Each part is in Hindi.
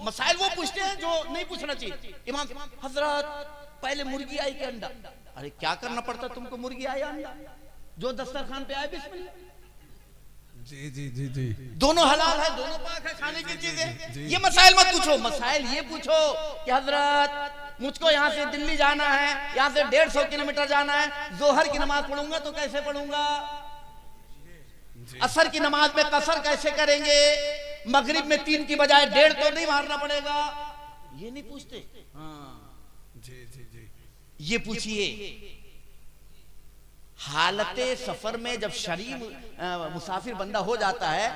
मसाइल वो पूछते हैं जो नहीं पूछना चाहिए। इमाम हजरत पहले मुर्गी आई कि अंडा? अरे क्या करना पड़ता तुमको, मुर्गी आया अंडा, जो दस्तरखान पे आए बिस्मिल्लाह। जी जी जी जी, दोनों हलाल है, दोनों पाक है खाने की चीजें। ये मसाइल मत पूछो, मसाइल ये पूछो कि हजरत मुझको यहाँ से दिल्ली जाना है, यहाँ से 150 किलोमीटर जाना है, जोहर की नमाज पढ़ूंगा तो कैसे पढ़ूंगा, असर की नमाज में कसर कैसे करेंगे, मगरिब में 3 की बजाय 1.5 तो नहीं मारना पड़ेगा, ये नहीं पूछते। हाँ जी जी जी, ये पूछिए हालते सफर में जब मुसाफिर बंदा हो जाता है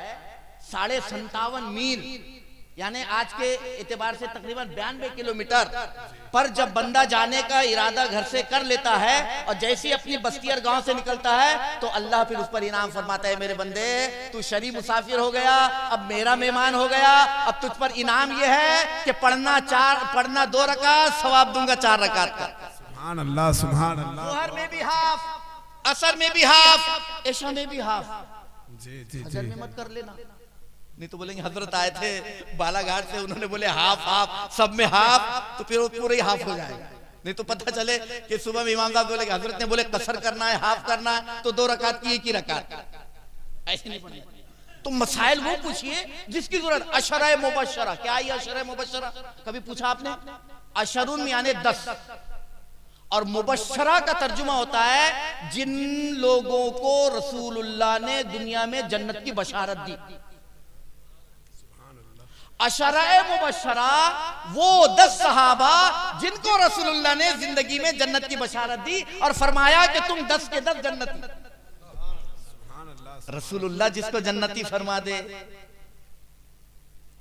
57.5 मील यानी आज के एतबार से तकरीबन 92 किलोमीटर पर जब बंदा जाने का इरादा घर से कर लेता है और जैसे ही अपनी बस्तियार गांव से निकलता है तो अल्लाह फिर उस पर इनाम फरमाता है, मेरे बंदे तू शरीफ मुसाफिर हो गया, अब मेरा मेहमान हो गया, अब तुझ पर इनाम यह है कि पढ़ना 2 रकात, सवाब दूंगा 4 रकात का। सुभान अल्लाह सुभान अल्लाह। जोहर में भी हाफ, असर में भी हाफ, ऐशा में भी हाफ। जी जी फजर जी, में मत कर लेना, नहीं तो बोलेंगे हजरत आए थे बालाघाट से, उन्होंने बोले हाफ हाफ, सब में हाफ, तो फिर वो पूरा ही हाफ हो जाएगा। नहीं तो पता चले कि सुबह में इमाम साहब बोले हजरत ने बोले कसर करना है, हाफ करना है, तो 2 रकात की 1 ही रकात, ऐसे नहीं पढ़ेगा। तो मसाइल वो पूछिए जिसकी जरूरत। अशरा मुबशरा, क्या ये अशरा मुबशरा कभी पूछा आपने? अशरुन यानी 10 और मुबशरा का तर्जुमा होता है जिन लोगों को रसूलुल्लाह ने दुनिया में जन्नत की बशारत दी। अशरा मुबशरा वो 10 सहाबा जिनको रसूलुल्लाह ने जिंदगी में जन्नत की बशारत दी और फरमाया कि तुम 10 के 10 जन्नती। रसूलुल्लाह जिसको जन्नती फरमा दे,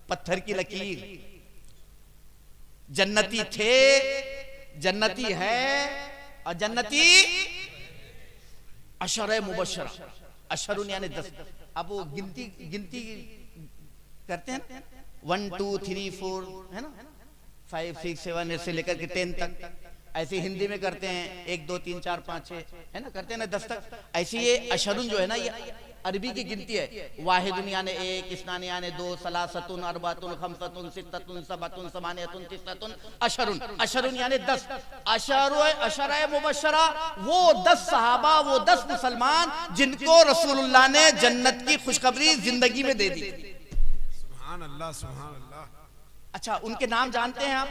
पत्थर की लकीर, जन्नती थे, जन्नती है और जन्नती अशर मुबशरा। अशरुन यानी 10। अब वो गिनती करते हैं 1 2 3 4 है ना, 5 6 7 ऐसे लेकर के 10 तक, ऐसे हिंदी में करते हैं 1 2 3 4 5 6 है ना, करते हैं ना 10 तक। ऐसे ये अशरुन जो है ना ये अरबी की गिनती है। वाहिदुन यानी 1, इस्नानी यानी 2, सलासतुन, अरबातुन, खमसतुन, सित्ततुन, सबतुन, समानियतुन, तिस्सतुन, अशरुन। अशरुन यानी 10। अशरा मुबशरा वो 10 सहाबा, वो 10 मुसलमान जिनको रसूलुल्लाह ने जन्नत की खुशखबरी जिंदगी में दे दी। सुभान अल्लाह सुभान अल्लाह। अच्छा, उनके नाम जानते हैं आप?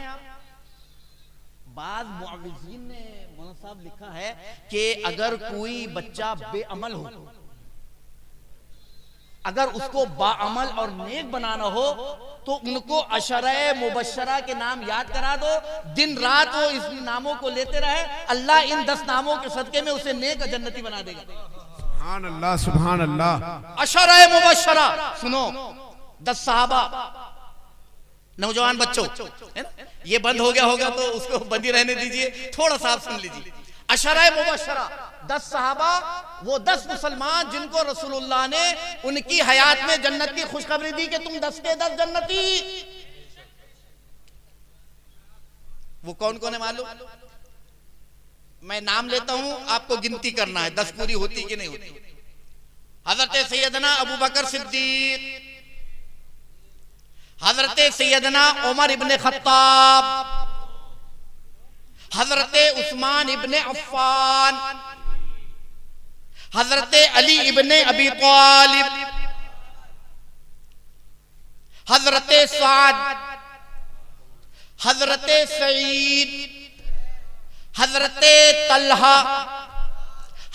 बाद मुअव्विज़ीन ने मौलाना साहब लिखा है कि अगर कोई बच्चा बेअमल हो, अगर उसको बाअमल और नेक बनाना हो तो उनको अशरा मुबशरा के नाम याद करा दो, दिन रात वो इस नामों को लेते रहे, अल्लाह इन 10 नामों के सदके में उसे नेक जन्नती बना देगा। सुभान अल्लाह सुभान अल्लाह। अशरा मुबशरा सुनो, 10 सहाबा, नौजवान बच्चों, ये बंद हो गया होगा तो उसको बंद ही रहने दीजिए, थोड़ा सा आप सुन लीजिए। अशरा मुबशरा 10 सहाबा, वो 10 मुसलमान जिनको रसूलुल्लाह ने उनकी हयात में जन्नत की खुशखबरी दी कि तुम 10 के 10 जन्नती। वो कौन कौन है मालूम? मैं नाम लेता हूं, आपको गिनती करना है 10 पूरी होती कि नहीं होती। हजरत सैयदना अबू बकर सिद्दीक, हजरत सैयदना उमर इब्ने खत्ताब, हजरत उस्मान इब्ने अफ्फान, हजरत अली इब्ने अबी तालिब, हजरत साद, हजरत सईद, हजरत तल्हा,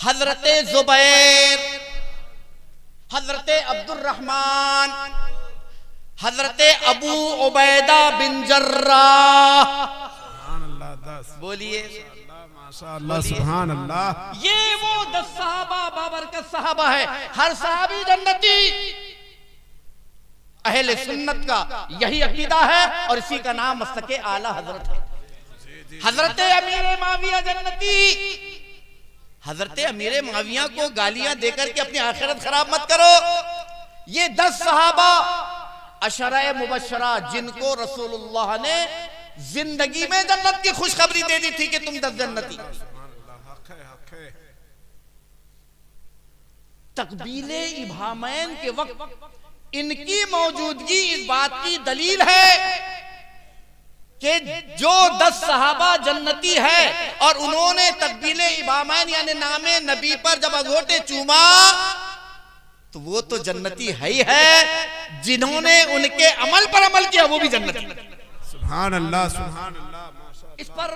हजरत जुबैर, हजरत अब्दुर्रहमान, हजरत अबू उबैदा बिन जर्राह। बोलिए माशाअल्लाह सुभान अल्लाह। ये वो 10 सहाबा बाबरकत सहाबा है, हर सहाबी जन्नती। अहले सुन्नत का यही अकीदा है और इसी का नाम मस्तके आला हजरत है। हजरत अमीर माविया जन्नती। हजरत अमीर माविया को गालियां देकर के अपनी आखिरत खराब मत करो। ये 10 सहाबा अशरा मुबशरा जिनको रसूलुल्लाह ने जिंदगी में जन्नत की खुशखबरी दे दी थी कि तुम 10 जन्नती। तकबीले इब्हामैन के वक्त इनकी मौजूदगी इस बात की दलील है कि जो 10 सहाबा जन्नती है और उन्होंने तकबीले इमामैन यानी नामे नबी पर जब अंगूठे चूमा तो वो तो जन्नती है ही है, जिन्होंने उनके अमल पर अमल किया वो भी जन्नती। सुभान अल्लाह, सुभान अल्लाह। इस पर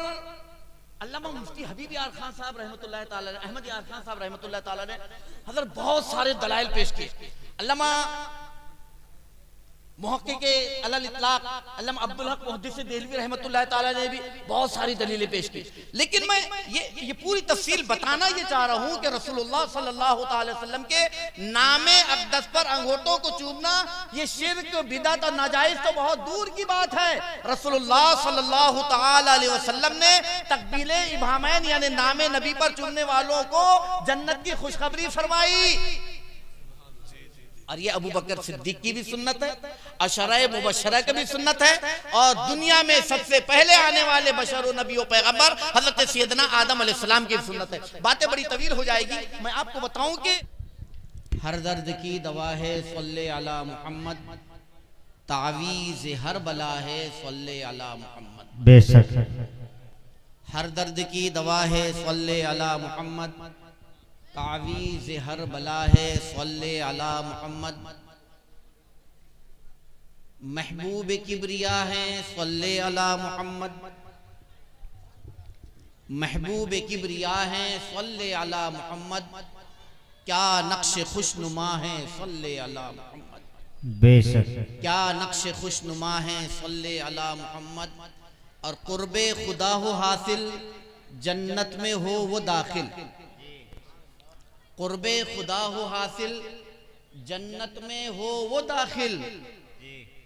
अल्लामा मुफ्ती हबीब यार खान साहब रहमतुल्लाह ताला अलैह, अहमद यार खान साहब रहमतुल्लाह ताला अलैह हज़रत बहुत सारे दलाइल पेश किए। अल्लामा मुहक्किक अलल इतलाक अल्लामा अब्दुल हक मुहद्दिस देहलवी रहमतुल्लाह ताला ने भी बहुत सारी दलीलें पेश की। लेकिन मैं ये पूरी तफसील बताना ये चाह रहा हूँ कि रसूलुल्लाह सल्लल्लाहु अलैहि वसल्लम के नामे अक़दस पर अंगूठों को चूमना ये शिर्क, बिदअत और नाजायज तो बहुत दूर की बात है। रसूलुल्लाह सल्लल्लाहु अलैहि वसल्लम ने तकबीले इब्हामैन यानी नामे नबी पर चूमने वालों को जन्नत की खुशखबरी फरमाई। और ये अबू बकर सिद्दीक की भी सुन्नत है, अशराए मुबशरा की भी सुन्नत है, और दुनिया में सबसे पहले आने वाले बशर नबी और पैगंबर हजरत सैयदना आदम अलैहिस्सलाम की सुन्नत है। बातें बड़ी तवील हो जाएगी, मैं आपको बताऊं कि हर दर्द की दवा है सल्ले अला मुहम्मद, तावीज़ हर बला है सल्ले अला मुहम्मद। बेशक हर दर्द की दवा है सल्ले अला मुहम्मद, तावीज़ हर बला है सल्ले अला मुहम्मद। महबूब किबरिया है सल्ले अला मुहम्मद, महबूब किबरिया है सल्ले अला मुहम्मद। क्या नक्श खुशनुमा है सल्ले अला मुहम्मद। बेशक क्या नक्श खुशनुमा है सल्ले अला मुहम्मद। और कुर्बे खुदा हो हासिल, जन्नत में हो वो दाखिल। कुर्बे खुदा हो हासिल, जन्नत में हो वो दाखिल।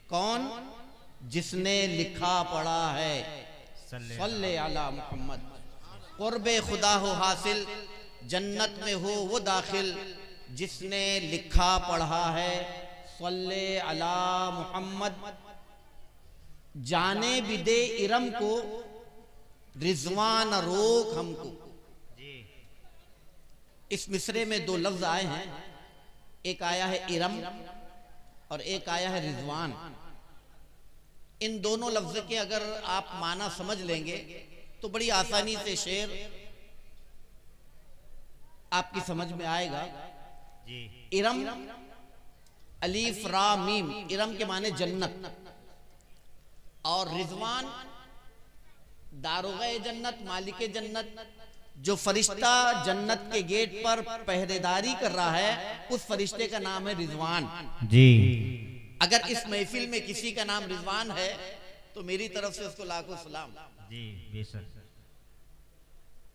कौन? जिसने लिखा पढ़ा है सल्ले अला मुहम्मद। कुर्बे खुदा हो हासिल, जन्नत में हो वो दाखिल, जिसने लिखा पढ़ा है सल्ले अला मुहम्मद। जाने बिदे इरम को रिजवान रोक हमको। इस मिसरे में दो लफ्ज आए हैं, एक आया है इरम और एक आया है रिजवान। इन दोनों लफ्ज के अगर आप माना समझ लेंगे तो बड़ी आसानी से शेर आपकी समझ में आएगा। इरम अलीफ रा मीम, इरम के माने जन्नत, और रिजवान दारोगे जन्नत, मालिक जन्नत, जो फरिश्ता जन्नत के गेट पर पहरेदारी कर रहा है उस फरिश्ते का नाम है रिजवान जी। अगर इस महफिल में किसी का नाम रिजवान है तो मेरी तरफ से उसको लाखों सलाम जी। बेशक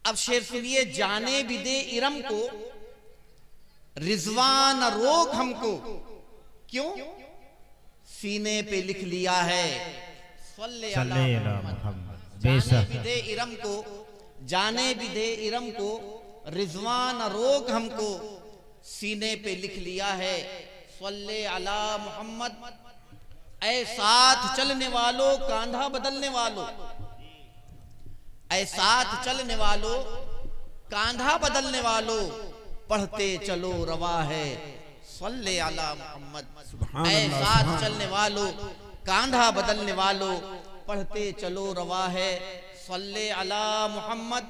अब शेर सुनिए, जाने बिदे इरम को रिजवान रोक हमको, क्यों? सीने पे लिख लिया है सल्ले अला मुहम्मद। जाने बिदे इरम को, जाने बिदे इरम को रिजवान रोक हमको, सीने पे लिख लिया है सल्ले अला मुहम्मद। ऐ साथ चलने वालों कांधा बदलने वालों, ऐ साथ चलने वालों कांधा बदलने वालों, पढ़ते चलो रवा है सल्ले अला मुहम्मद। ऐ साथ चलने वालों कांधा बदलने वालों, पढ़ते चलो रवा है सल्ले अला मुहम्मद।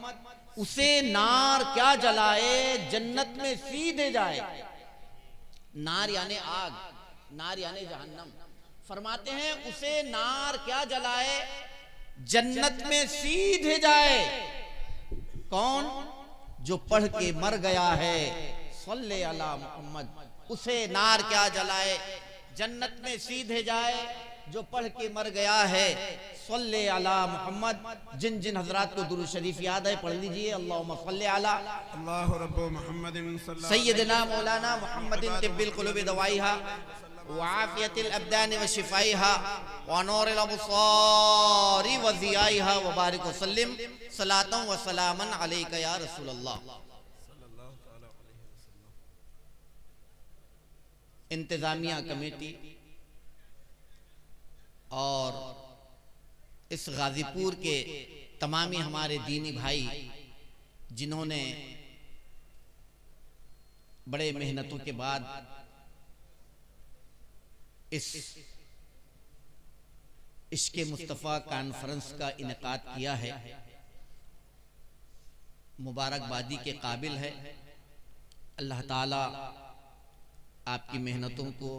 उसे नार क्या जलाए जन्नत में सीधे जाए। नार यानी आग, नार यानी जहन्नम। फरमाते हैं उसे नार क्या जलाए जन्नत में सीधे जाए। कौन? जो पढ़ के मर गया है सल्ले अला मुहम्मद। उसे नार क्या जलाए जन्नत में सीधे जाए, जो पढ़ के मर गया है सल्ले अला मुहम्मद। जिन जिन हजरात को दुरूद शरीफ याद है पढ़ लीजिए। अल्लाहुम्मा सल्ले अला अल्लाहु रब्बु मुहम्मदिन सय्यदना मौलाना मुहम्मदिन तिब्बिल कुलूबि दवाइहा व आफियतिल अब्दान व शिफाइहा व नूरिल अबसारी व ज़ियाइहा व बारिक वसल्लिम सलातन व सलामन अलैका या रसूलल्लाह। इंतजामिया कमेटी और इस गाजीपुर के तमामी हमारे दीनी भाई जिन्होंने बड़े मेहनतों के बाद इश्क़े मुस्तफ़ा कॉन्फ्रेंस का इनेकाद किया है, मुबारकबादी के काबिल है। अल्लाह ताला आपकी मेहनतों को,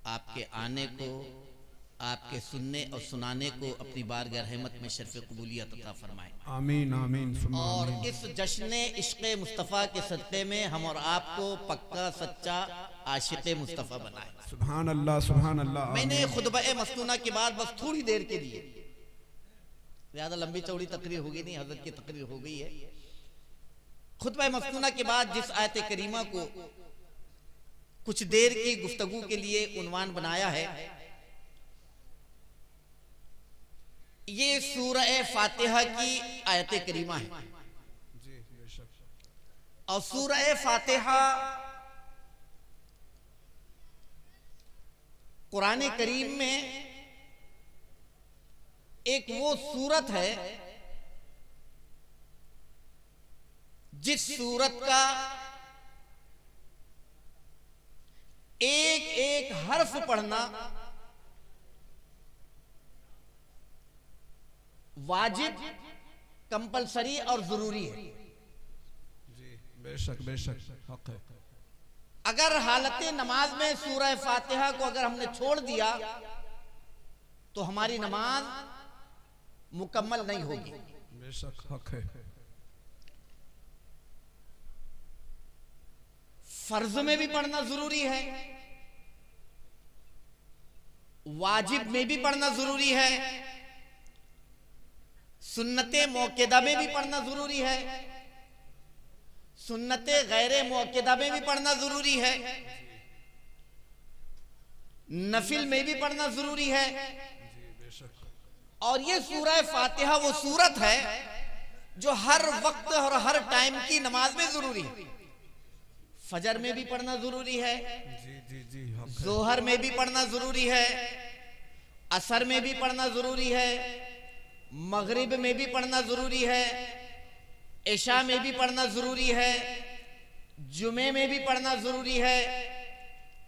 आपके आने को, आपके सुनने और सुनाने को अपनी बारगाह रहमत में शर्फ़ कबूलियत अता फरमाए। आमीन आमीन सुम्मा और आमीन। इस जश्न इश्क़े मुस्तफ़ा के सदक़े में हम और आपको पक्का सच्चा आशिक़े मुस्तफ़ा बनाए। सुभान अल्लाह सुभान अल्लाह। मैंने खुतबा मस्तूना के बाद बस थोड़ी देर के लिए, ज़्यादा लंबी चौड़ी तकरीर होगी नहीं, हज़रत की तकरीर हो गई है। खुतबा मस्तूना के बाद जिस आयत करीमा को कुछ देर की गुफ्तगू के लिए उन्वान बनाया है, ये सूरह फातिहा की आयत करीमा है। जी बेशक। और सूरह फातिहा कुरान करीम में एक वो सूरत है जिस सूरत का एक एक हर्फ पढ़ना वाजिब, कंपलसरी और जरूरी है। जी बेशक बेशक हक है। अगर हालत नमाज में सूरह फातिहा को अगर हमने छोड़ दिया तो हमारी नमाज मुकम्मल नहीं होगी। बेशक हक है। फर्ज में भी पढ़ना जरूरी है, वाजिब में भी पढ़ना जरूरी है, सुन्नते मौक़िदा में भी पढ़ना जरूरी है, सुन्नते गैरे मौक़िदा में भी पढ़ना जरूरी है, नफिल में भी पढ़ना जरूरी है। और ये सूरह फातिहा वो सूरत है जो हर वक्त और हर टाइम की नमाज में जरूरी है। फजर में भी पढ़ना जरूरी है, जी जी जी हक है। जोहर में भी पढ़ना जरूरी है, असर में भी पढ़ना जरूरी है, मगरिब में भी पढ़ना जरूरी है, इशा में भी पढ़ना जरूरी है, जुमे में भी पढ़ना जरूरी है,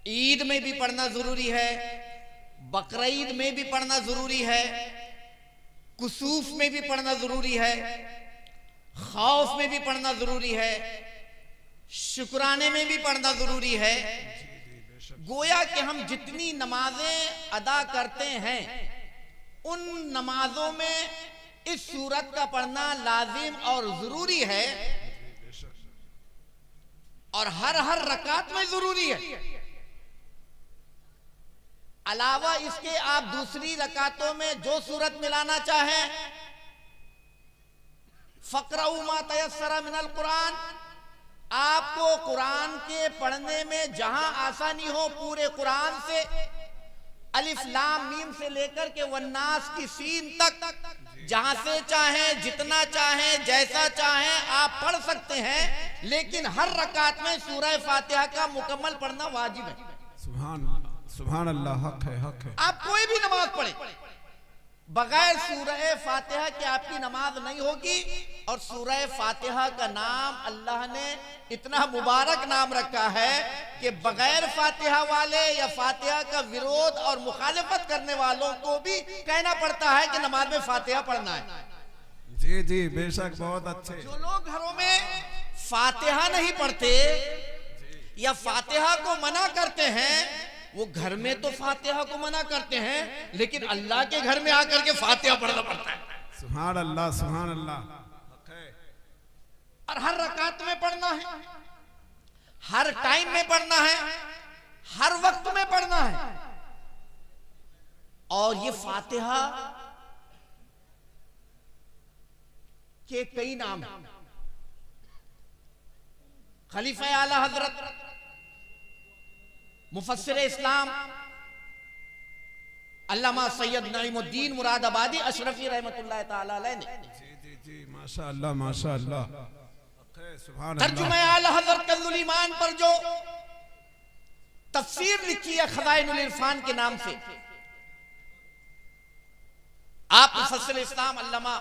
ईद में भी पढ़ना जरूरी है, बकरीद में भी पढ़ना जरूरी है, कुसूफ में भी पढ़ना जरूरी है, खौफ में भी पढ़ना जरूरी है, शुक्राने में भी पढ़ना जरूरी है। गोया कि हम जितनी नमाजें अदा करते हैं उन नमाजों में इस सूरत का पढ़ना लाजिम और जरूरी है, और हर हर रकात में जरूरी है। अलावा इसके आप दूसरी रकातों में जो सूरत मिलाना चाहें, फक़रऊ मा तयस्सरा मिनल कुरान, आपको कुरान के पढ़ने में जहां आसानी हो पूरे कुरान से अलिफ लाम मीम से लेकर के वन्नास की सीन तक जहां से चाहें, जितना चाहें, जैसा चाहें आप पढ़ सकते हैं। लेकिन हर रकात में सूरह फातिहा का मुकम्मल पढ़ना वाजिब है। सुभान अल्लाह हक है हक है। आप कोई भी नमाज पढ़े बगैर सूरह फातिहा के आपकी नमाज नहीं होगी। और सूरह फातिहा का नाम अल्लाह ने इतना मुबारक नाम रखा है कि बगैर फातिहा वाले या फातिहा का विरोध और मुखालिफत करने वालों को भी कहना पड़ता है कि नमाज में फातिहा पढ़ना है। जी जी बेशक बहुत अच्छे। जो लोग घरों में फातिहा नहीं पढ़ते या फातिहा को मना करते हैं, वो घर में तो फातिहा को मना करते हैं, लेकिन अल्लाह के घर में आकर के फातिहा पढ़ना पड़ता है। सुभान अल्लाह सुभान अल्लाह। और हर रकात में पढ़ना है, हर टाइम में पढ़ना है, हर वक्त में पढ़ना है। और ये फातिहा के कई नाम हैं। खलीफा आला हजरत मुफस्सिर इस्लाम अल्लामा सैयद नईमुद्दीन मुरादाबादी अशरफी रहमतुल्लाह ताला अलैह ने जी जी जी माशाअल्लाह माशाअल्लाह सुभान तर्जुमा आला हजरत कंजुल ईमान पर जो तफसीर लिखी है खज़ाइनुल इरफान के नाम से, आप मुफस्सिर इस्लाम अल्लामा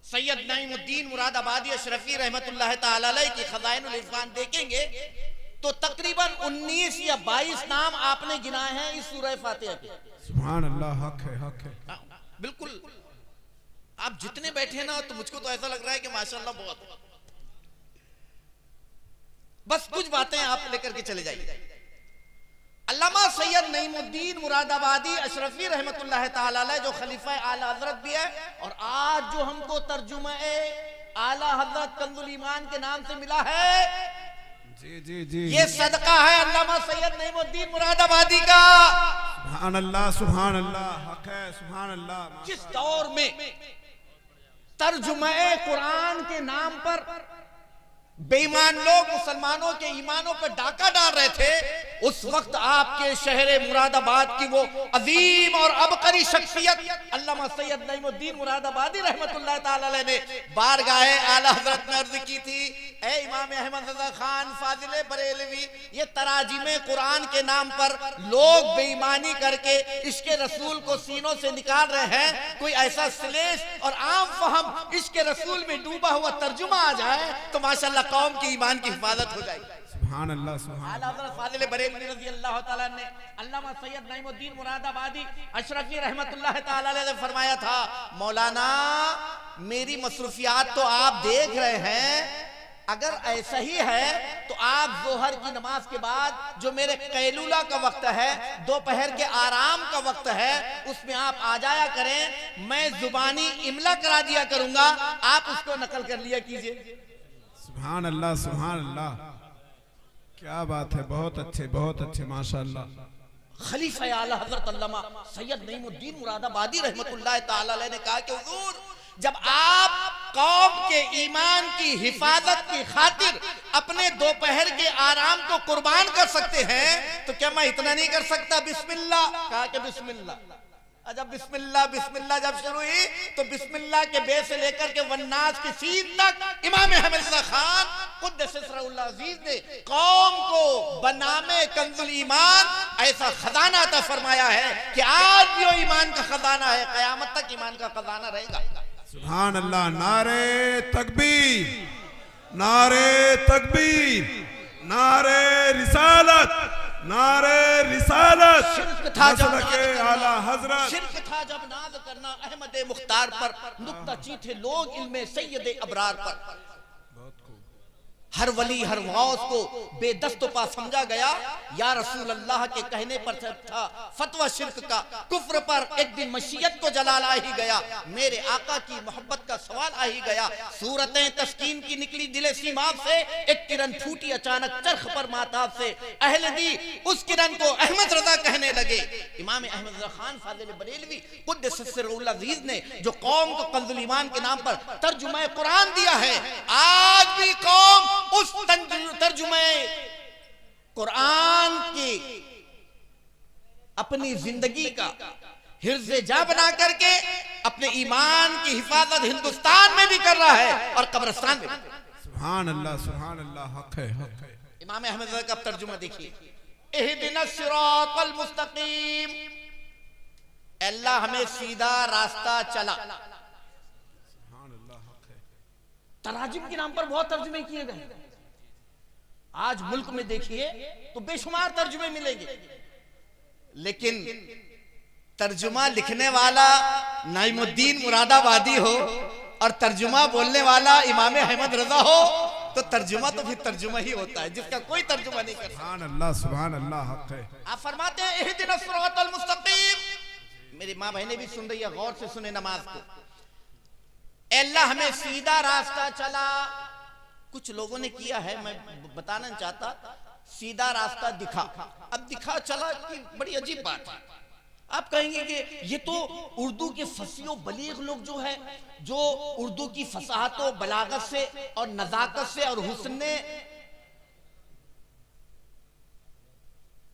सैयद नईमुद्दीन मुरादाबादी अशरफी रहमतुल्लाह ताला अलैह की खज़ाइनुल इरफान देखेंगे तो तकरीबन 19 या 22 नाम आपने गिनाए हैं इस सूरह फातिहा के। सुभान अल्लाह, हक है, हक है। बिल्कुल, आप जितने बैठे ना तो मुझको तो ऐसा लग रहा है कि माशाअल्लाह बहुत। बस कुछ बातें आप लेकर के चले जाइए। अल्लामा सैयद नईमुद्दीन मुरादाबादी अशरफी रहमतुल्लाह ताला अलैह जो खलीफा आला हजरत भी है, और आज जो हमको तर्जुमा आला हजरत कंजुल ईमान के नाम से मिला है, जी जी जी, ये सदका है अल्लामा सैयद नईमुद्दीन मुरादाबादी का। सुभान अल्लाह, सुभान अल्लाह, हक है, सुभान अल्लाह। जिस दौर में तर्जुमा कुरान के नाम पर बेईमान लोग मुसलमानों के ईमानों पर डाका डाल रहे थे, उस वक्त आपके शहर मुरादाबाद की वो अजीम और अबकरी शख्सियत अल्लामा सैयद नईमुद्दीन मुरादाबादी रहमतुल्लाह ताला अलैह ने बारगाहे आला हजरत में अर्ज की थी, ए इमाम अहमद रजा खान फाजिले बरेलवी, ये तराजिमे कुरान के नाम पर लोग बेईमानी करके इश्क रसूल को सीनों से निकाल रहे हैं, कोई ऐसा श्लेष और आम फहम इश्क रसूल में डूबा हुआ तर्जुमा आ जाए तो माशाअल्लाह कौम की ईमान की हिफाजत हो जाएगी। सुभान अल्लाह, सुभान आला हज़रत फाज़िल बरेलवी रज़ी अल्लाह ताला ने अल्लामा सैयद नईमुद्दीन मुरादाबादी अशरफी रहमतुल्लाह ताला अलैह ने फरमाया था, मौलाना मेरी मसरूफियात तो आप देख रहे हैं, अगर ऐसा ही है तो आप जोहर की नमाज के बाद जो मेरे कैलूला का वक्त है, दोपहर के आराम का वक्त है, उसमें आप आ जाया करें, मैं जुबानी इमला करा दिया करूंगा, आप उसको नकल कर लिया कीजिए। सुभान अल्लाह, सुभान अल्लाह, क्या बात है, बहुत अच्छे माशाअल्लाह। खलीफा आला हजरत अल्लामा सैयद नईमुद्दीन मुरादाबादी रहमतुल्लाह ताला अलैह ने कहा कि हुजूर, जब आप कौम के ईमान की हिफाजत की खातिर अपने दोपहर के आराम को कुर्बान कर सकते हैं, तो क्या मैं इतना नहीं कर सकता? बिस्मिल्लाह कहा कि बिस्मिल्लाह। जब बिस्मिल्लाह बिस्मिल्लाह जब शुरू हुई तो बिस्मिल्लाह के बे से लेकर के वन्नास की सीन तक इमाम अहमद रज़ा खान क़ुद्दस सिर्रुल अज़ीज़ ने कौम को बनामे कंजुल ईमान ऐसा खजाना अता फरमाया है कि आज भी वो ईमान का खजाना है, क़यामत तक ईमान का खजाना रहेगा। सुभान अल्लाह। नारे तकबीर, नारे तकबीर, नारे रिसालत, नारे रिसालत। शिर्क था जब आला हजरत, शिर्क था जब नाज करना अहमद मुख्तार पर, नुक्ता चीथे लोग इल्मे सैयद अबरार पर। हर वली हर गौस को बेदस्तपा समझा गया, या रसूल अल्लाह के कहने पर था फतवा शिर्क का, कुफ्र पर एक दिन मशीयत को जलाल आ ही गया, मेरे आका की मोहब्बत का सवाल आ ही गया, सूरतें तस्कीन की निकली दिले सीमाब से, एक किरण फूटी अचानक चरख पर माताब से, अहले दी उस किरण को अहमद रजा कहने लगे। इमाम अहमद रजा खान फाज़िल बरेलवी क़ुद्दस सिर्रुल अज़ीज़ ने जो कौम को कंजुल ईमान के नाम पर तर्जुमा कुरान दिया है, आज भी कौम उस तर्जुमे कुरान की अपनी जिंदगी का हिर्ज़े जा बना करके अपने ईमान की हिफाजत हिंदुस्तान में भी कर रहा है और कब्रिस्तान में। सुभान अल्लाह, सुभान अल्लाह, हक है, हक है। इमाम अहमद का तर्जुमा देखिए, इहदिनस सिरातल मुस्तकीम, अल्लाह हमें सीधा रास्ता चला। तराजिम के नाम पर बहुत तर्जुमे किए गए, आज मुल्क में देखिए तो बेशुमार तर्जुमे मिलेंगे, लेकिन तर्जुमा लिखने वाला नईमुद्दीन मुरादाबादी हो और तर्जुमा बोलने वाला इमाम अहमद रजा हो तो तर्जुमा तो फिर तर्जुमा ही होता है, जिसका कोई तर्जुमा नहीं कर सकता। सुभान अल्लाह, सुभान अल्लाह, हक है। आप फरमाते हैं इहदिनस सिरातल मुस्तकीम। मेरी माँ बहनें भी सुन रही है, गौर से सुने नमाज को। अल्लाह हमें सीधा रास्ता चला। कुछ लोगों ने किया है, मैं बताना चाहता, सीधा रास्ता दिखा। अब दिखा चला कि बड़ी अजीब बात है। आप कहेंगे कि ये तो उर्दू के फसीह बलीग लोग जो है, जो उर्दू की फसाहत और बलागत से और नजाकत से और हुस्न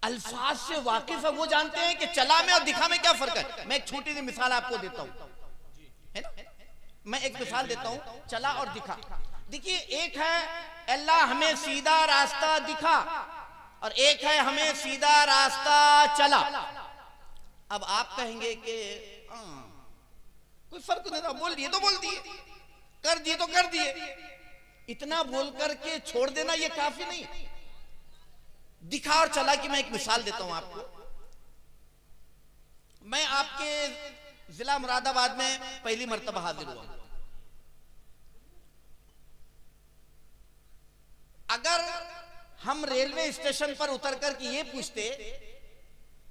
अल्फाज से वाकिफ है, वो जानते हैं कि चला में और दिखा में क्या फर्क है। मैं एक छोटी सी मिसाल आपको देता हूं, है ना? मैं एक मिसाल देता हूं, चला और दिखा। देखिए, एक है अल्लाह हमें सीधा रास्ता दिखा और एक है हमें सीधा रास्ता चला। अब आप कहेंगे कि कोई फर्क नहीं था, बोल दिए तो बोल दिए, कर दिए तो कर दिए, इतना बोल करके छोड़ देना ये काफी नहीं। दिखा और चला कि मैं एक मिसाल देता हूं आपको। मैं आपके जिला मुरादाबाद में पहली मर्तबा हाजिर हुआ। अगर हम रेलवे स्टेशन पर उतरकर के ये पूछते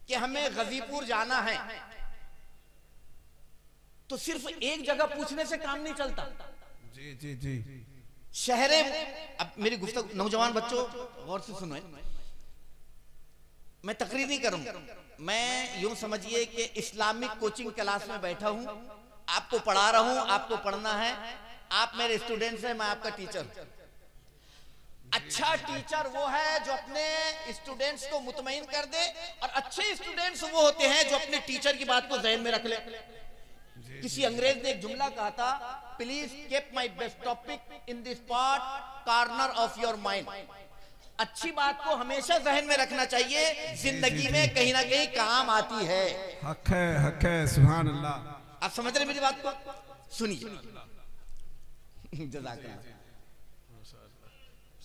कि हमें गाजीपुर जाना है, तो सिर्फ एक जगह पूछने से काम नहीं चलता। जी जी जी। शहरे, अब मेरी गुफ्तगू नौजवान बच्चों गौर से सुनो, मैं तकरीर नहीं करूंगा, मैं यूं समझिए कि इस्लामिक कोचिंग क्लास में बैठा हूं, आपको पढ़ा रहा हूं, आपको पढ़ना है, आप मेरे स्टूडेंट्स हैं, मैं आपका टीचर। अच्छा टीचर वो है जो अपने स्टूडेंट्स को मुतमईन कर दे, और अच्छे स्टूडेंट्स वो होते हैं जो अपने टीचर की बात को ज़हन में रख ले। किसी अंग्रेज ने एक जुमला कहा था, please keep my best topic in this part corner of your mind. अच्छी बात को हमेशा जहन में रखना चाहिए, जिंदगी में कहीं ना कहीं काम आती है। हक है, सुभान अल्लाह। आप समझ रहे मेरी बात को? सुनिए, जज़ाकल्लाह।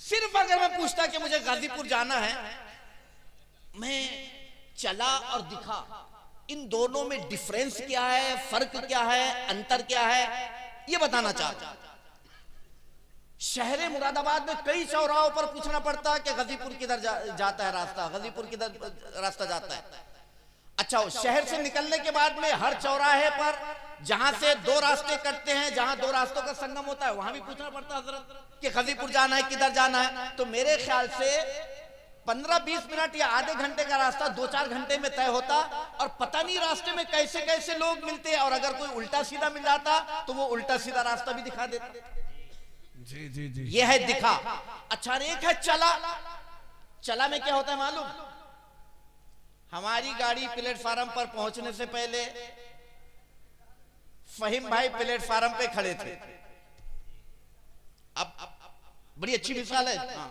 सिर्फ अगर मैं पूछता कि मुझे गाजीपुर जाना है, मैं चला और दिखा, इन दोनों में डिफरेंस क्या है, फर्क क्या है, अंतर क्या है, ये बताना चाहता। शहर मुरादाबाद में कई चौराहों पर पूछना पड़ता है कि गाजीपुर किधर जाता है रास्ता, गाजीपुर किधर रास्ता जाता है। अच्छा, शहर से निकलने के बाद में हर चौराहे पर जहां से दो रास्ते कटते हैं, जहां दो रास्तों का संगम होता है, वहां भी पूछना पड़ता है हजरत कि गाजीपुर जाना है, किधर जाना है। तो मेरे ख्याल से 15-20 मिनट या आधे घंटे का रास्ता 2-4 घंटे में तय होता, और पता नहीं रास्ते में कैसे कैसे लोग मिलते, और अगर कोई उल्टा सीधा मिल जाता तो वो उल्टा सीधा रास्ता भी दिखा देता। जी जी जी। ये है दिखा। अच्छा, एक है चला। चला में क्या होता है मालूम? हमारी गाड़ी प्लेटफार्म पर पहुंचने से पहले फहीम भाई प्लेटफार्म पे खड़े थे। अब बड़ी अच्छी मिसाल है। हाँ।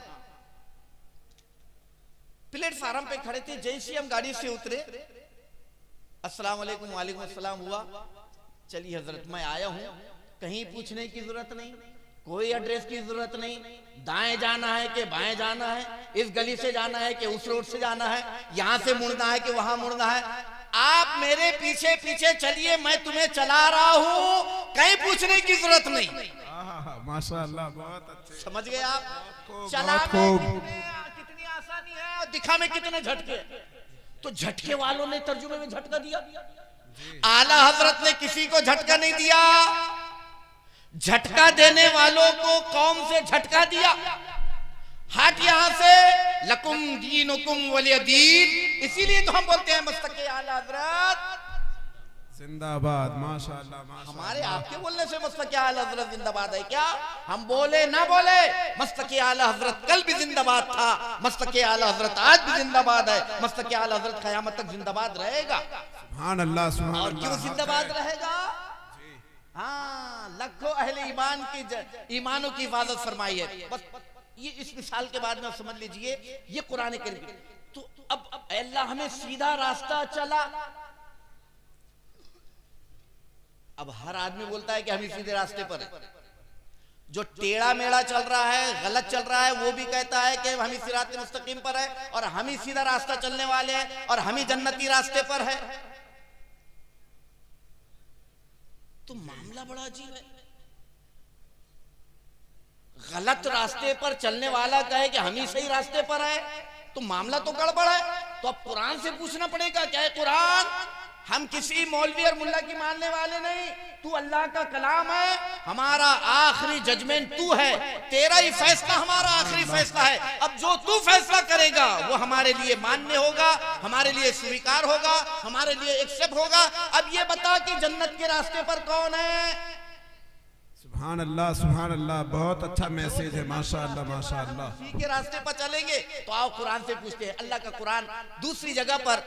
प्लेटफार्म पे खड़े थे, जैसे हम गाड़ी से उतरे, अस्सलाम वालेकुम, वालेकुम अस्सलाम हुआ, चलिए हजरत मैं आया हूं, कहीं पूछने की जरूरत नहीं, कोई एड्रेस की जरूरत नहीं, दाएं जाना है कि बाएं जाना है, इस गली से जाना है कि उस रोड से जाना है, यहां से मुड़ना है कि वहां मुड़ना है, आप मेरे पीछे पीछे चलिए, मैं तुम्हें चला रहा हूं, कहीं पूछने की जरूरत नहीं। माशाअल्लाह, बहुत अच्छे। समझ गए आप? चला कितनी आसानी है, और दिखा में कितने झटके। तो झटके वालों ने तर्जुमे में झटका दिया, आला हजरत ने किसी को झटका नहीं दिया, झटका देने वालों को कौम से झटका दिया। हट यहां से, लकुम दीनुकुम वलिय दीन। इसीलिए तो हम बोलते हैं मस्तके आला हजरत जिंदाबाद। माशाअल्लाह, माशाअल्लाह। हमारे आपके बोलने से मस्तके आला हजरत जिंदाबाद है क्या? हम बोले ना बोले, मस्तके आला हजरत कल भी जिंदाबाद था, मस्तके आला हजरत आज भी जिंदाबाद है, मस्तके आला हजरत क़यामत तक जिंदाबाद रहेगा। सुभान अल्लाह, सुभान अल्लाह। और क्यों जिंदाबाद रहेगा? हाँ, लाखों अहले ईमान की ईमानों की हिफाजत फरमाई है। बस ये इस मिसाल के बाद में समझ लीजिए, ये कुरान करीम। तो अब अल्लाह हमें सीधा रास्ता चला। अब हर आदमी बोलता है कि हम सीधे रास्ते पर है। जो टेढ़ा मेढ़ा चल रहा है, गलत चल रहा है, वो भी कहता है कि हम सिरात मुस्तकीम पर है, और हम ही सीधा रास्ता चलने वाले हैं, और हम ही जन्नती रास्ते पर है। तो मामला बड़ा अजीब है। गलत रास्ते पर चलने वाला कहे कि हम ही सही रास्ते पर है, तो मामला तो गड़बड़ है। तो अब कुरान से पूछना पड़ेगा, क्या है कुरान? हम किसी मौलवी और मुल्ला की मानने वाले नहीं, तू अल्लाह का कलाम है, हमारा आखिरी जजमेंट तू है, तेरा ही फैसला हमारा आखिरी फैसला है। अब जो तू फैसला करेगा वो हमारे लिए मान्य होगा, हमारे लिए स्वीकार होगा, हमारे लिए एक्सेप्ट होगा। अब ये बता कि जन्नत के रास्ते पर कौन है? सुभान अल्लाह, सुभान अल्लाह। बहुत अच्छा मैसेज है, माशाअल्लाह, माशाअल्लाह। उसी के रास्ते पर चलेंगे। तो आओ कुरान से पूछते हैं। अल्लाह का कुरान दूसरी जगह पर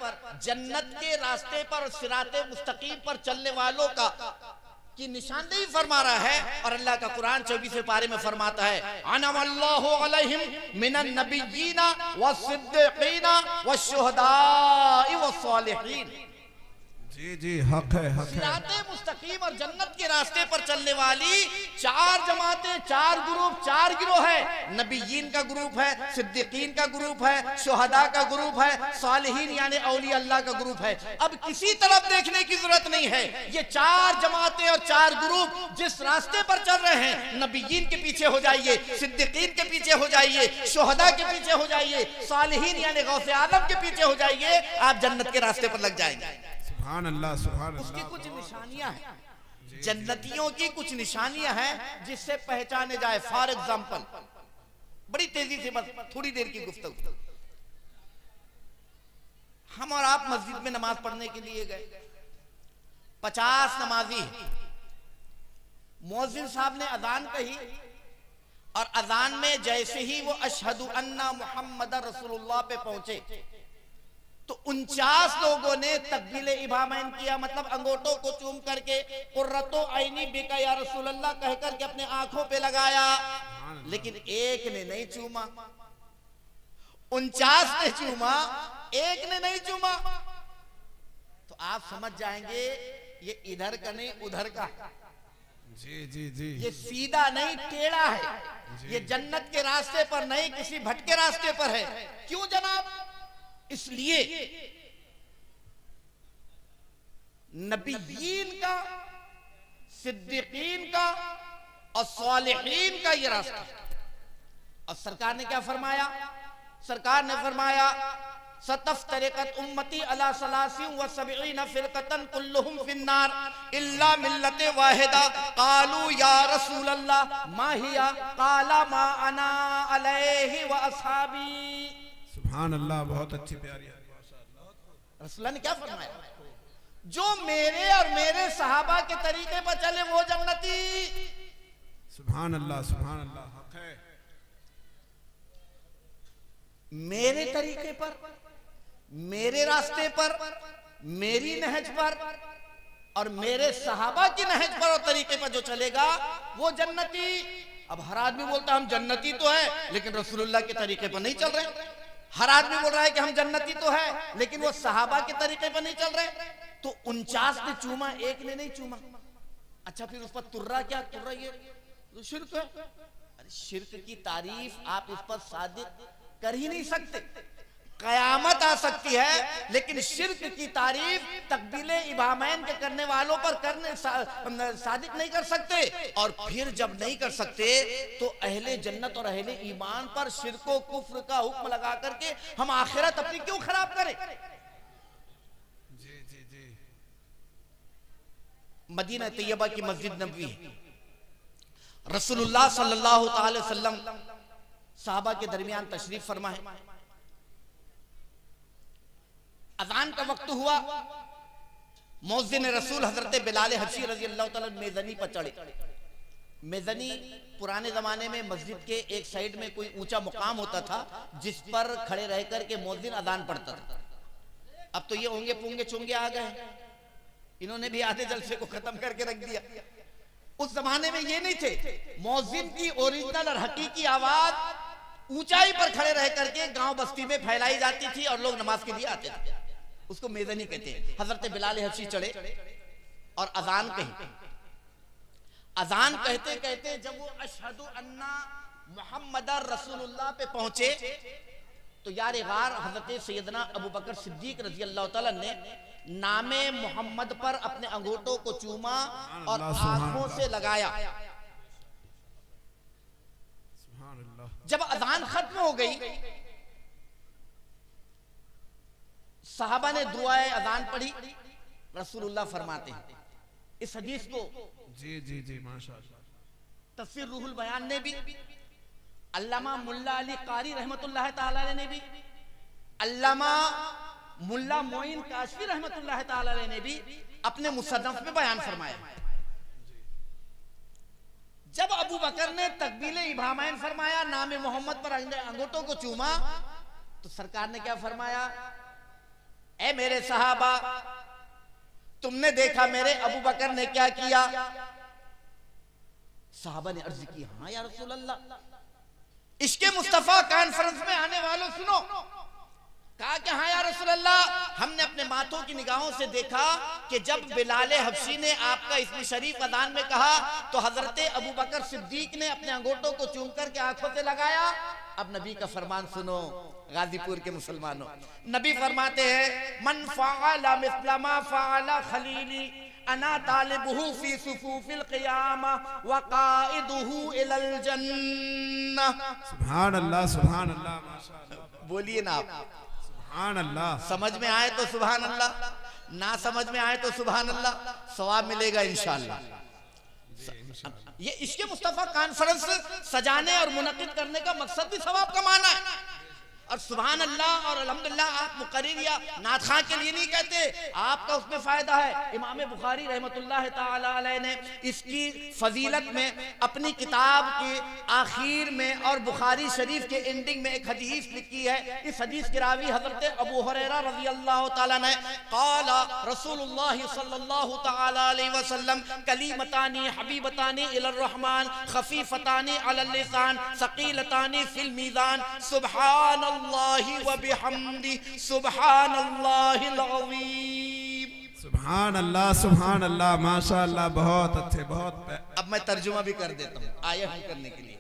जन्नत के रास्ते पर, सिराते मुस्तकीम पर चलने वालों का की निशानदेही फरमा रहा है। और अल्लाह का कुरान 24वें पारे में फरमाता है, अनअल्लाहु अलैहिम मिनन नबिय्यीना वस्सिद्दीकीना वश्शुहदाई वस्सालिहीन। जी जी, हक है, हक है। सिराते मुस्तकीम मुस्तकीम और जन्नत के रास्ते पर चलने वाली 4 जमातें, 4 ग्रुप, 4 गिरोह है। नबीयीन का ग्रुप है, सिद्दीकीन का ग्रुप है, शुहदा का ग्रुप है, सालिहीन यानी औलिया अल्लाह का ग्रुप है। अब किसी तरफ देखने की जरूरत नहीं है। ये 4 जमातें और 4 ग्रुप जिस रास्ते पर चल रहे हैं, नबीयीन के पीछे हो जाइए, सिद्दीकीन के पीछे हो जाइए, शुहदा के पीछे हो जाइए, सालिहीन यानी गौसे आलम के पीछे हो जाइए, आप जन्नत के रास्ते पर लग जाएंगे। सुभान अल्लाह, सुभान अल्लाह। उसकी कुछ निशानियां हैं, जन्नतियों की कुछ निशानियां हैं जिससे पहचाने जाए। फॉर एग्जाम्पल, बड़ी तेजी से, बस थोड़ी देर की गुफ्तगू। हम और आप मस्जिद में नमाज पढ़ने के लिए गए, 50 नमाजी, मुअज्जिन साहब ने अजान कही और अजान में जैसे ही वो अशहदु अन्ना मुहम्मदर रसूलुल्लाह पे पहुंचे तो 49 लोगों ने तकबीले इबामैन किया, मतलब अंगूठों को चूम करके कुर्रतो आईनी बिका या रसूलल्लाह कह करके अपने आंखों पे लगाया, लेकिन एक ने नहीं चूमा। 49 ने चूमा, एक ने नहीं चूमा। तो आप समझ जाएंगे ये इधर का नहीं उधर का, जी जी जी, ये सीधा नहीं टेढ़ा है, ये जन्नत के रास्ते पर नहीं किसी भटके रास्ते पर है। क्यों जनाब? इसलिए नबीयीन का, सिद्दीकीन का और सालिहीन का ये रास्ता। और सरकार ने क्या फरमाया? सरकार ने फरमाया सतफ्तरिकत उम्मती अला सलासिन व सबईन फिरकतन कुल्लुहुम फिन्नार इल्ला मिल्लत वाहिदा कालू या रसूल अल्लाह मा हिया काला मा अना अलैहि व असहाबी। सुभान अल्लाह, बहुत अच्छी प्यारी है। रसूलुल्लाह ने क्या फरमाया? जो मेरे और मेरे सहाबा के तरीके पर चले वो जन्नती। सुभान अल्लाह, सुभान अल्लाह, हक है। मेरे तरीके पर, मेरे रास्ते पर, मेरी नहज पर और मेरे सहाबा की नहज पर और तरीके पर जो चलेगा वो जन्नती। अब हर आदमी बोलता है हम जन्नती तो है लेकिन रसूलुल्लाह के तरीके पर नहीं चल रहे। हर आदमी बोल रहा है कि हम जन्नती तो है लेकिन वो सहाबा के तरीके पर नहीं चल रहे। तो 49 ने चूमा, एक ने नहीं चूमा। अच्छा, फिर उस पर तुर्रा क्या? तुर्रा ये तो शिर्क है। अरे शिर्क की तारीफ आप इस पर सादिक कर ही नहीं सकते। कयामत आ सकती है लेकिन शिर्क की तारीफ तकबीले इबामैन के करने वालों पर करने सादिक नहीं कर सकते। और फिर जब नहीं कर सकते तो अहले जन्नत और अहले ईमान पर शिर्को कुफ्र का हुक्म लगा करके हम आखिरत अपनी क्यों खराब करें? जी जी जी। मदीना तैयबा की मस्जिद नबवी है। रसूलुल्लाह सल्लल्लाहु अलैहि वसल्लम साहबा के दरमियान तशरीफ फरमा है। अजान का वक्त हुआ, मुअज्जिन रसूल हजरत बिलाल हबशी रजी अल्लाह तआला मेज़नी पर चढ़े। मेज़नी पुराने जमाने में मस्जिद के एक साइड में कोई ऊंचा मुकाम होता था जिस पर खड़े रह करके मुअज्जिन अजान पढ़ता था। अब तो ये होंगे पूंगे चुंगे आ गए, इन्होंने भी आधे जलसे को खत्म करके रख दिया। उस जमाने में ये नहीं थे। मुअज्जिन की ओरिजिनल और हकीकी आवाज ऊंचाई पर खड़े रह करके गांव बस्ती में फैलाई जाती थी और लोग नमाज के लिए आते थे। उसको मेज़नी कहते हैं। हजरत बिलाल हबशी चढ़े और अजान कही। अजान कहते कहते जब वो अशहदु अन्ना मुहम्मदर रसूलुल्लाह पे पहुंचे तो यार गार हजरत सैयदना अबू बकर सिद्दीक रजी अल्लाह तआला ने नामे मोहम्मद पर अपने अंगूठों को चूमा और आंखों से लगाया। जब अजान खत्म हो गई, साहबा ने दुआए अजान पढ़ी। रसूलुल्लाह फरमाते हैं, इस हदीस को जी जी जी माशाअल्लाह तफसीर रूहुल बयान ने भी, अल्लामा मुल्ला अली कारी रहमतुल्लाह ताला ने भी, अल्लामा मुल्ला मोइन काशफी रहमतुल्लाह ताला ने भी अपने मुसन्नफ में बयान फरमाया। जब अबू बकर ने तकबीले इबामैन फरमाया, नामे मोहम्मद पर अंगूठों को चूमा, तो सरकार ने क्या फरमाया? ए मेरे सहाबा, तुमने देखा मेरे अबू बकर ने क्या किया? सहाबा ने अर्ज की, हाँ या रसूल अल्लाह। इश्के मुस्तफा कॉन्फ्रेंस में आने वालों सुनो, कहा कि हाँ या रसूल अल्लाह, हमने अपने माथों की निगाहों से देखा कि जब बिलाल हबशी ने आपका इसमें शरीफ अदान में कहा तो हजरत अबू बकर सिद्दीक ने अपने अंगूठों को चूम करके आंखों से लगाया। अब नबी का फरमान सुनो गाजीपुर के मुसलमानों, नबी फरमाते हैं मन फ़अला मिस्ला मा फ़अला खलीली अना तालिबुहु फी सुफूफिल क़ियामा व क़ाइदुहु इलल जन्नह। सुभान अल्लाह माशाअल्लाह। बोलिए ना आप सुभान अल्लाह। समझ में आए तो सुभान अल्लाह, ना समझ में आए तो सुभान अल्लाह, सवाब मिलेगा इंशाअल्लाह। ये इश्क़ मुस्तफ़ा कॉन्फ्रेंस सजाने और मुनक़िद करने का मकसद भी सवाब कमाना है। और सुभान अल्लाह और अल्हम्दुलिल्लाह आप मुकर्रिर या नात खां के लिए नहीं कहते, आपका उसमें फायदा है। इमाम बुखारी रहमतुल्लाह ताला अलैह ने इसकी फजीलत में अपनी किताब के आखिर में और बुखारी शरीफ के एंडिंग में एक हदीस लिखी है। इस हदीस के रावी हजरत अबू हुरैरा रज़ी अल्लाह ताला ने क़ाला रसूलुल्लाह सल्लल्लाहु ताला अलैहि वसल्लम कलीमतानी हबीबतानी इलर रहमान खफीफतानी अलल लिसान सकीलतानी फिल मीज़ान सुभान अल्लाहि व बिहम्दी सुभानल्लाहिल अज़ीम। सुभान अल्लाह माशाअल्लाह। बहुत अच्छे बहुत। अब मैं तर्जुमा भी कर देता हूँ आया हम करने के लिए।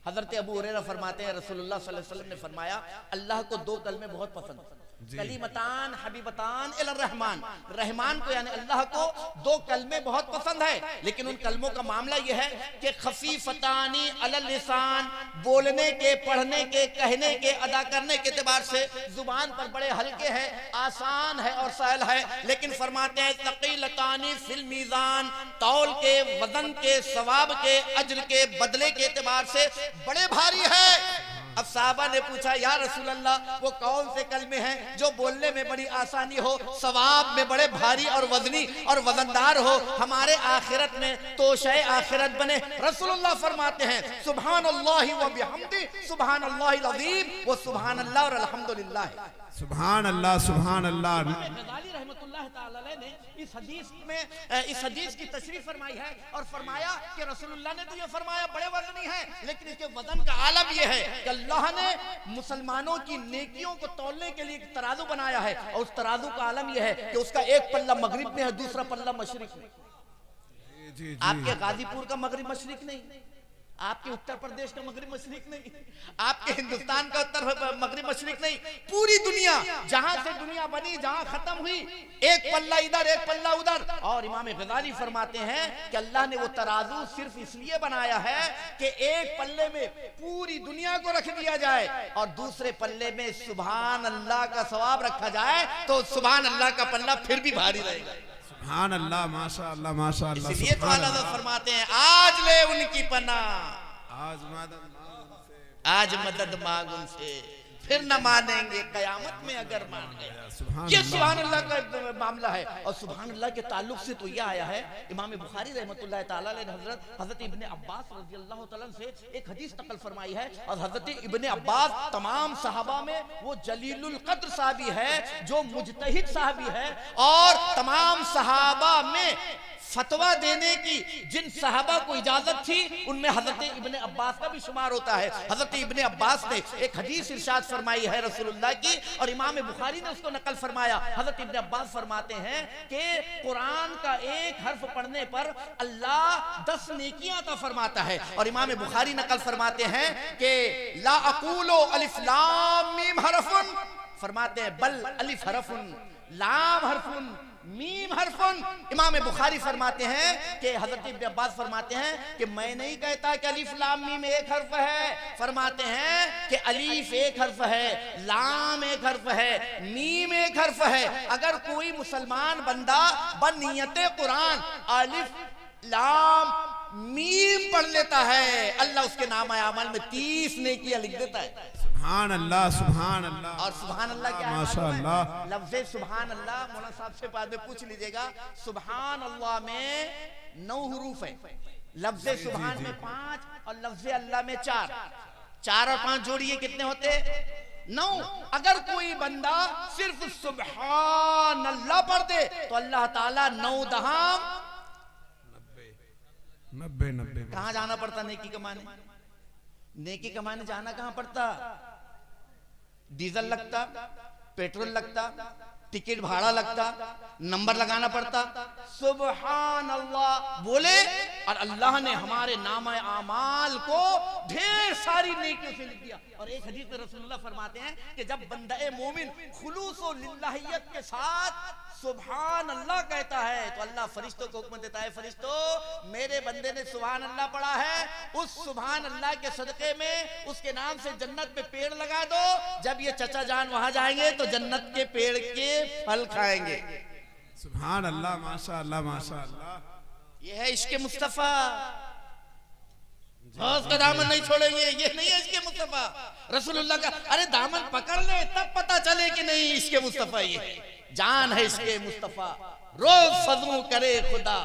हजरत अबू हुरैरा फरमाते हैं रसूलुल्लाह सल्लल्लाहु अलैहि वसल्लम ने फरमाया अल्लाह को दो कलमे बहुत पसंद है, कलीमतान हबीबतान इलर रहमान, रहमान को यानी अल्लाह को दो कलमे बहुत पसंद है, लेकिन उन कलमों का मामला यह है कि खफीफतानी अलल लिसान, बोलने के पढ़ने के कहने के अदा करने के एतबार से जुबान पर बड़े हल्के हैं, आसान है और सहल है, लेकिन फरमाते हैं तकीलतानी फिल मीज़ान, तौल के वजन के सवाब के अज्र के बदले के एतबार से बड़े भारी है। अब साहबा ने पूछा या रसूल अल्लाह वो कौन से कलमे हैं जो बोलने में बड़ी आसानी हो, सवाब में बड़े भारी और वजनी और वजनदार हो, हमारे आखिरत में तोशे आखिरत बने। रसूलुल्लाह फरमाते हैं सुभानअल्लाहि व बिहम्दी सुभानअल्लाहिल अज़ीम, वो सुभान अल्लाह और अल्हम्दुलिल्लाह। सुभान अल्लाह सुभान अल्लाह। गज़ाली रहमतुल्लाह ताला अलैह ने इस हदीस की तशरीह फरमाई है और फरमाया कि रसूलुल्लाह ने तो ये फरमाया बड़े वजनी है, लेकिन इसके वजन का आलम ये है कि अल्लाह ने मुसलमानों की नेकियों को तौलने के लिए एक तराजू बनाया है और उस तराजू का आलम यह है कि उसका एक पल्ला मगरिब में है, दूसरा पल्ला मशरिक में। आपके गाजीपुर का मगरिब मशरिक नहीं, आपके उत्तर प्रदेश का मगरिब मशरिक नहीं, आपके हिंदुस्तान का उत्तर मगरिब मशरिक नहीं, पूरी दुनिया जहां से दुनिया बनी जहां खत्म हुई एक पल्ला इधर एक पल्ला उधर। और इमाम गज़ाली फरमाते हैं कि अल्लाह ने वो तराजू सिर्फ इसलिए बनाया है कि एक पल्ले में पूरी दुनिया को रख दिया जाए और दूसरे पल्ले में सुभान अल्लाह का सवाब रखा जाए, तो सुभान अल्लाह का पल्ला फिर भी भारी रहेगा। सुभान अल्लाह माशाअल्लाह माशाअल्लाह। इसलिए तो अल्लाह फरमाते हैं आज ले उनकी पनाह, आज मदद मांग उनसे, फिर न मानेंगे कयामत में अगर मान गया। ये सुभान अल्लाह का मामला है। और सुभान अल्लाह के ताल्लुक से तो यह आया है, इमाम बुखारी रहमतुल्लाह ताला अलैह हजरत इब्ने अब्बास रज़ियल्लाहु ताला से एक हदीस नकल फरमाई है। और हजरत इब्ने अब्बास तमाम सहाबा में वो जलीलुल कद्र साहबी है जो मुजतहिद साहबी है, और तमाम सहाबा में फतवा देने की जिन सहाबा को इजाजत थी उनमें हजरत इब्ने अब्बास का भी शुमार होता है। हजरत इब्ने अब्बास ने एक हदीस इरशाद फरमाई है रसूलुल्लाह की, और इमाम बुखारी ने उसको नकल फरमाया। हजरत इब्ने अब्बास फरमाते हैं कि कुरान का एक हर्फ पढ़ने पर अल्लाह 10 नेकियां अता फरमाता है। और इमाम बुखारी नकल फरमाते हैं कि ला अकूलो अलिफ लाम मीम हरफुन, फरमाते हैं बल अलिफ हरफुन लाम हरफुन मीम हरफुन। इमाम बुखारी फरमाते हैं कि हजरत इब्ने अब्बास फरमाते हैं कि मैं नहीं कहता कि अलिफ लाम मीम एक हर्फ है, फरमाते हैं कि अलीफ एक हर्फ है, लाम एक हर्फ है, मीम एक हर्फ है। अगर कोई मुसलमान बंदा बनियते कुरान अलिफ लाम मीम पढ़ लेता है, अल्लाह उसके नाम अमल में 30 नेकियां लिख देता है। सुभान अल्लाह सुभान अल्लाह। और सुभान अल्लाह क्या है माशाअल्लाह? लफ्ज़े सुभान अल्लाह मौलाना साहब से बाद में पूछ लीजिएगा। सुभान अल्लाह में 9 हुरूफ है, लफ्ज़े सुभान में 5 और लफ्ज़े अल्लाह में 4। 4 और 5 जोड़िए कितने होते? 9। अगर कोई बंदा सिर्फ सुभान अल्लाह पढ़ दे तो अल्लाह ताला 9 दहाम 90 कहाँ जाना पड़ता नेकी कमाने? नेकी कमाने जाना कहाँ पड़ता? डीजल लगता, पेट्रोल लगता, टिकट भाड़ा लगता, नंबर लगाना पड़ता। सुभान अल्लाह बोले और अल्लाह ने हमारे नामे आमाल को ढेर सारी नेकियों से लिख दिया। और एक हदीस में रसूलुल्लाह फरमाते हैं कि जब बंदा मोमिन खुलूस व लिल्लाहियत के साथ सुभान अल्लाह कहता है तो अल्लाह फरिश्तों को हुक्म देता है, फरिश्तों मेरे बंदे ने सुभान अल्लाह पढ़ा है, उस सुभान अल्लाह के सदके में उसके नाम से जन्नत में पेड़ लगा दो। जब ये चचा जान वहां जाएंगे तो जन्नत के पेड़ के फल खाएंगे। सुभान अल्लाह, माशा अल्लाह, माशा अल्लाह। ये है इश्क़ मुस्तफा। उसका दामन नहीं छोड़ेंगे, ये नहीं है इश्क़ मुस्तफा। रसूलुल्लाह का अरे दामन पकड़ ले तब पता चले कि नहीं इश्क़ मुस्तफा ये है। जान है इश्क़ मुस्तफा, रोज फज़्ल करे खुदा,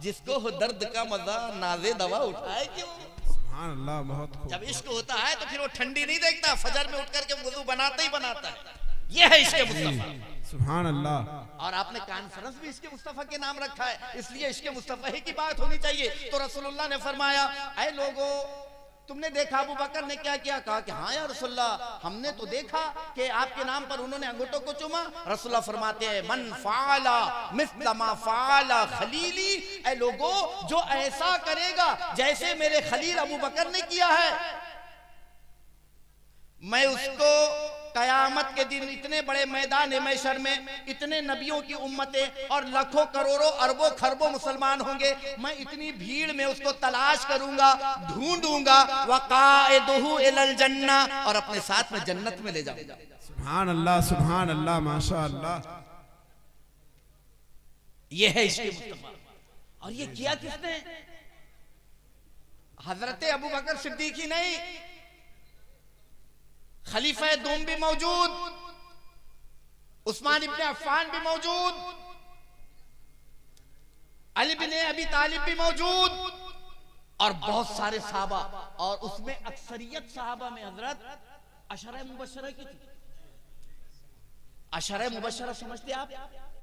जिसको हो दर्द का मजा नाज़े दवा उठाए क्यों। सुभान अल्लाह, बहुत खूब। जब इश्क़ होता है तो फिर वो ठंडी नहीं देखता, फजर में उठ करके वुज़ू बनाता ही बनाता है। ये है इश्क़ मुस्तफा। सुभान अल्लाह। और आपने कॉन्फ्रेंस भी इश्क़ मुस्तफा के नाम रखा है, इसलिए इश्क़ मुस्तफा ही की बात होनी चाहिए। तो रसूलुल्लाह ने फरमाया, ऐ लोगों तुमने देखा अबू बकर ने क्या किया? कहा कि हाँ या रसूलल्लाह, हमने तो देखा कि आपके नाम पर उन्होंने अंगूठों को चूमा। रसूलुल्लाह फरमाते हैं, मन फाला मिस्ल मा फाला खलीली, ऐ लोगों जो ऐसा करेगा जैसे मेरे खलील अबू बकर ने किया है, मैं उसको कयामत के दिन इतने बड़े मैदान महशर में इतने नबियों की उम्मतें और लाखों करोड़ों अरबों खरबों मुसलमान होंगे, मैं इतनी भीड़ में उसको तलाश करूंगा, ढूंढूंगा, वक़ाइदुहु इलल जन्ना, और अपने साथ में जन्नत में ले जाऊंगा। सुभान अल्लाह, सुभान अल्लाह, माशा अल्लाह। ये है इश्क़ मुस्तफा। और ये किया किसने? हजरत अबू बकर सिद्दीक ही नहीं, खलीफा दोम भी मौजूद, उस्मान इब्ने अफ़्फ़ान भी मौजूद, अली बिन अबी तालिब भी मौजूद, और बहुत सारे सहाबा। और उसमें अक्सरियत सहाबा में हजरत अशरा मुबशरा की थी। अशरा मुबशरा समझते आप?